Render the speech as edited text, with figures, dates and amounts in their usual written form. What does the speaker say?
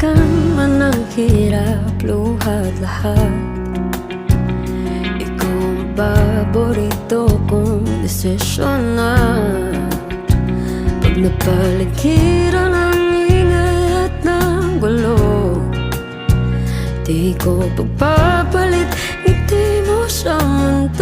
Masaktan man ang hirap, luhat lahat. Ikaw ang paborito kong desisyon na pag napaligiran ang ingay at ng gulo, di ko pagpapalit ngiti mo sa mundo.